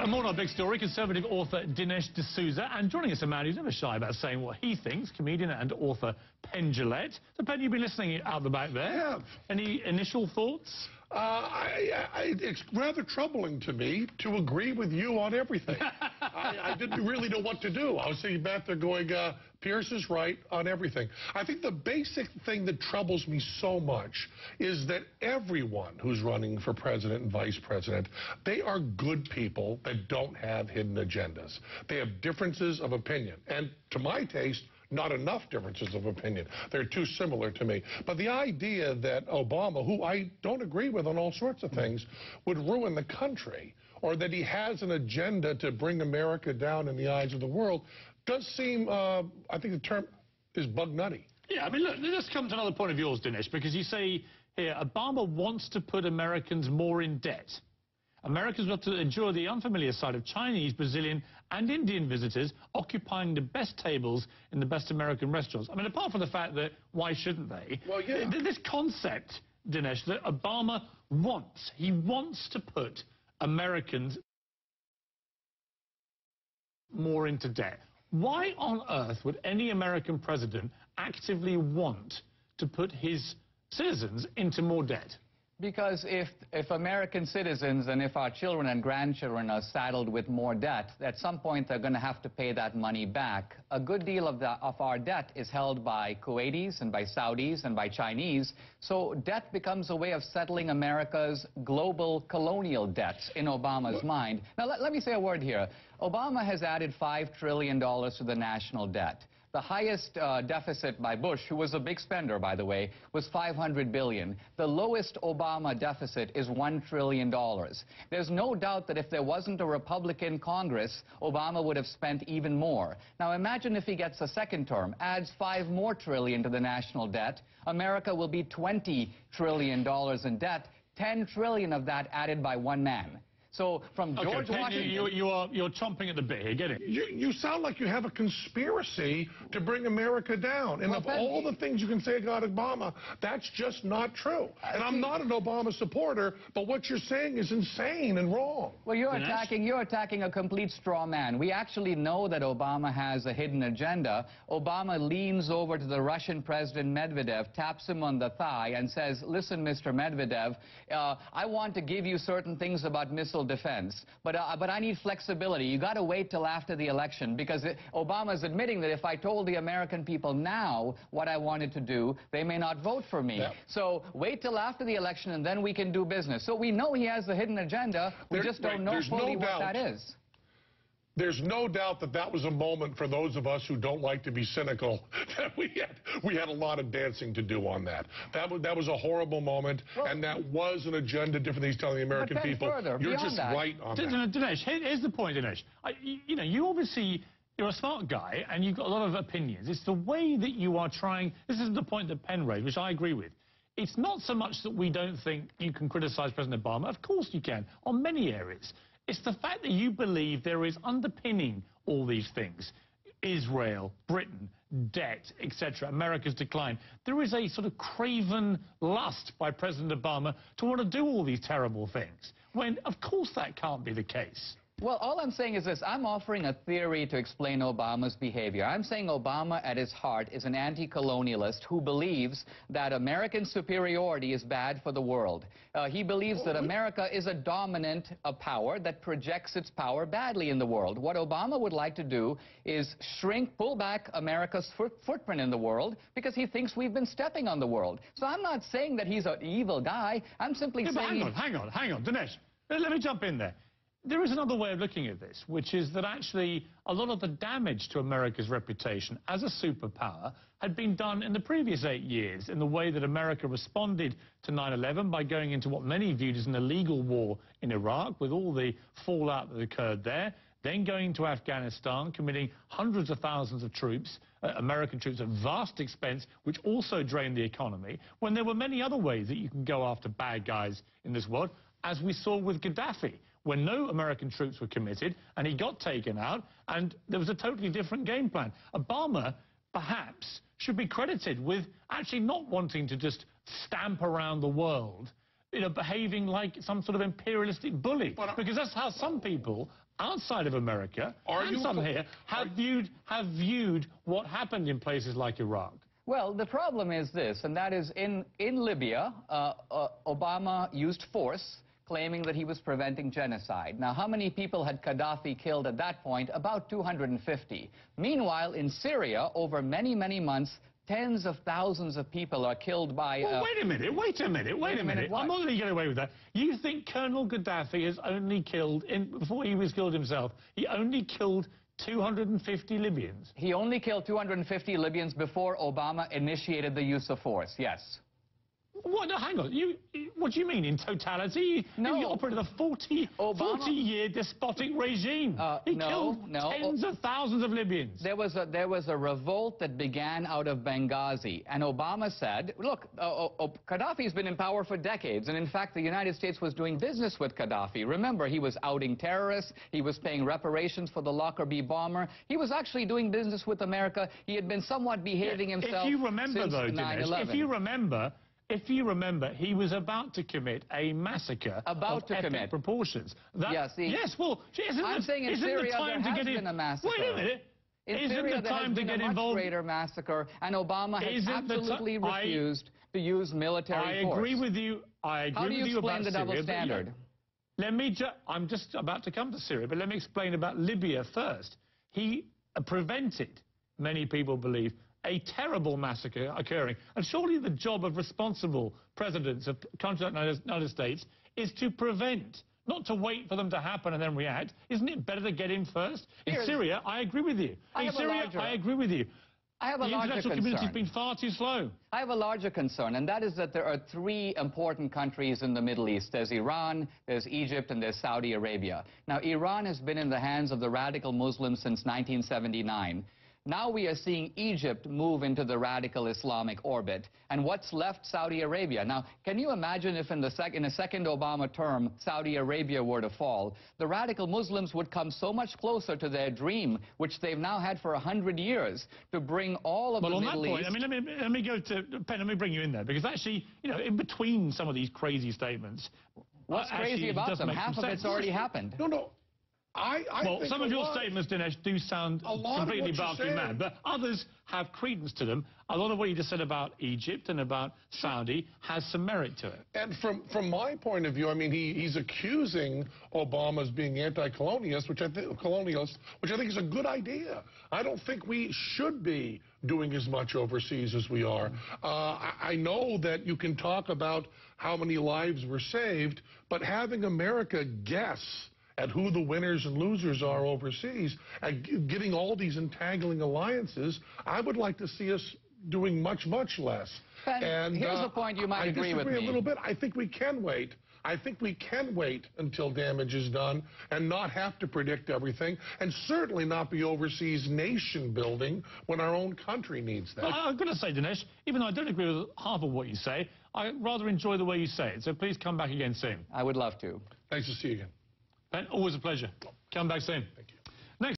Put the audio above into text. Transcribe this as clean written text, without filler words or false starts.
More on our big story, conservative author Dinesh Dsouza, and joining us a man who's never shy about saying what he thinks, comedian and author Penn Jillette. So, Penn, you've been listening out the back there. I have. Any initial thoughts? It's rather troubling to me to agree with you on everything. I didn't really know what to do. I was sitting back there going, Piers is right on everything. I think the basic thing that troubles me so much is that everyone who's running for president and vice president, they are good people that don't have hidden agendas. They have differences of opinion. And to my taste, not enough differences of opinion. They're too similar to me. But the idea that Obama, who I don't agree with on all sorts of things, would ruin the country, or that he has an agenda to bring America down in the eyes of the world, does seem, I think the term is bug nutty. Yeah, I mean, look, let's come to another point of yours, Dinesh, because you say here, Obama wants to put Americans more in debt. Americans have to endure the unfamiliar sight of Chinese, Brazilian and Indian visitors occupying the best tables in the best American restaurants. I mean, apart from the fact that why shouldn't they? Well, yeah. This concept, Dinesh, that Obama wants, he wants to put Americans more into debt. Why on earth would any American president actively want to put his citizens into more debt? Because if American citizens and if our children and grandchildren are saddled with more debt, at some point they're going to have to pay that money back. A good deal of our debt is held by Kuwaitis and by Saudis and by Chinese, so debt becomes a way of settling America's global colonial debts in Obama's mind. Now, let me say a word here. Obama has added $5 trillion to the national debt. The highest deficit by Bush, who was a big spender, by the way, was $500 billion. The lowest Obama deficit is $1 trillion. There's no doubt that if there wasn't a Republican Congress, Obama would have spent even more. Now imagine if he gets a second term, adds $5 more trillion to the national debt, America will be $20 trillion in debt, $10 trillion of that added by one man. So from George Washington... You're chomping at the bit here, get it? You sound like you have a conspiracy to bring America down. And well, of all the things you can say about Obama, that's just not true. And I'm not an Obama supporter, but what you're saying is insane and wrong. Well, you're attacking a complete straw man. We actually know that Obama has a hidden agenda. Obama leans over to the Russian President Medvedev, taps him on the thigh, and says, listen, Mr. Medvedev, I want to give you certain things about missile defense, but I need flexibility. You got to wait till after the election, because Obama's admitting that if I told the American people now what I wanted to do, they may not vote for me. Yeah. So wait till after the election and then we can do business. So we know he has a hidden agenda. We just don't know fully what that is. There's no doubt that that was a moment for those of us who don't like to be cynical that we had a lot of dancing to do on that. That was a horrible moment, well, and that was an agenda different than he's telling the American people. You're just right on that. Dinesh, here's the point, Dinesh. You obviously, you're a smart guy and you've got a lot of opinions. It's the way that you are trying. This is the point that Penn raised, which I agree with. It's not so much that we don't think you can criticize President Obama. Of course you can, on many areas. It's the fact that you believe there is underpinning all these things. Israel, Britain, debt, etc., America's decline. There is a sort of craven lust by President Obama to want to do all these terrible things, when, of course, that can't be the case. Well, all I'm saying is this. I'm offering a theory to explain Obama's behavior. I'm saying Obama, at his heart, is an anti-colonialist who believes that American superiority is bad for the world. He believes that America is a dominant power that projects its power badly in the world. What Obama would like to do is pull back America's footprint in the world, because he thinks we've been stepping on the world. So I'm not saying that he's an evil guy. I'm simply saying... Hang on, Dinesh. Let me jump in there. There is another way of looking at this, which is that actually a lot of the damage to America's reputation as a superpower had been done in the previous 8 years in the way that America responded to 9/11 by going into what many viewed as an illegal war in Iraq, with all the fallout that occurred there, then going to Afghanistan, committing hundreds of thousands of troops, American troops, at vast expense, which also drained the economy, when there were many other ways that you can go after bad guys in this world, as we saw with Gaddafi, when no American troops were committed and he got taken out, and there was a totally different game plan. Obama, perhaps, should be credited with actually not wanting to just stamp around the world, behaving like some sort of imperialistic bully, because that's how some people outside of America and some here have viewed what happened in places like Iraq. Well, the problem is this, and that is in Libya, Obama used force, claiming that he was preventing genocide. Now, how many people had Gaddafi killed at that point? About 250. Meanwhile, in Syria, over many, many months, tens of thousands of people are killed by... Well, wait a minute. I'm not going to get away with that. You think Colonel Gaddafi has only killed, before he was killed himself, he only killed 250 Libyans? He only killed 250 Libyans before Obama initiated the use of force, yes. What? No, hang on. What do you mean, in totality? No. He operated a 40-year despotic regime. He killed tens of thousands of Libyans. There was a revolt that began out of Benghazi, and Obama said, look, Gaddafi's been in power for decades, and in fact, the United States was doing business with Gaddafi. Remember, he was outing terrorists, he was paying reparations for the Lockerbie bomber, he was actually doing business with America, he had been somewhat behaving himself if you remember, since though, 9/11. Dinesh, if you remember, he was about to commit a massacre of epic proportions. Yes, well, I'm saying in Syria there has been a massacre. Wait a minute. In Syria there has been a much greater massacre, and Obama has absolutely refused to use military force. I agree with you. How do you explain the double standard? I'm just about to come to Syria, but let me explain about Libya first. He prevented, many people believe, a terrible massacre occurring. And surely the job of responsible presidents of countries like the United States is to prevent, not to wait for them to happen and then react. Isn't it better to get in first? In Syria, I agree with you. In Syria, I agree with you. I have a larger concern. The international community has been far too slow. I have a larger concern, and that is that there are three important countries in the Middle East. There's Iran, there's Egypt, and there's Saudi Arabia. Now, Iran has been in the hands of the radical Muslims since 1979. Now we are seeing Egypt move into the radical Islamic orbit. And what's left? Saudi Arabia. Now, can you imagine if in a second Obama term, Saudi Arabia were to fall? The radical Muslims would come so much closer to their dream, which they've now had for 100 years, to bring all of the Middle East... Well, on that point, I mean, let me go to... Penn, let me bring you in there, because actually, you know, in between some of these crazy statements... What's crazy about them? Half of it's already happened. No. Well, some of your statements, Dinesh, do sound completely barking mad, but others have credence to them. A lot of what you just said about Egypt and about Saudi has some merit to it. And from my point of view, I mean, he's accusing Obama as being anti-colonialist, which I think is a good idea. I don't think we should be doing as much overseas as we are. I know that you can talk about how many lives were saved, but having America guess at who the winners and losers are overseas, and getting all these entangling alliances, I would like to see us doing much, much less. And here's the point you might agree with me. I disagree a little bit. I think we can wait. I think we can wait until damage is done and not have to predict everything, and certainly not be overseas nation building when our own country needs that. Well, I'm going to say, Dinesh, even though I don't agree with half of what you say, I rather enjoy the way you say it. So please come back again soon. I would love to. Nice to see you again. Ben, always a pleasure. Come back soon. Thank you.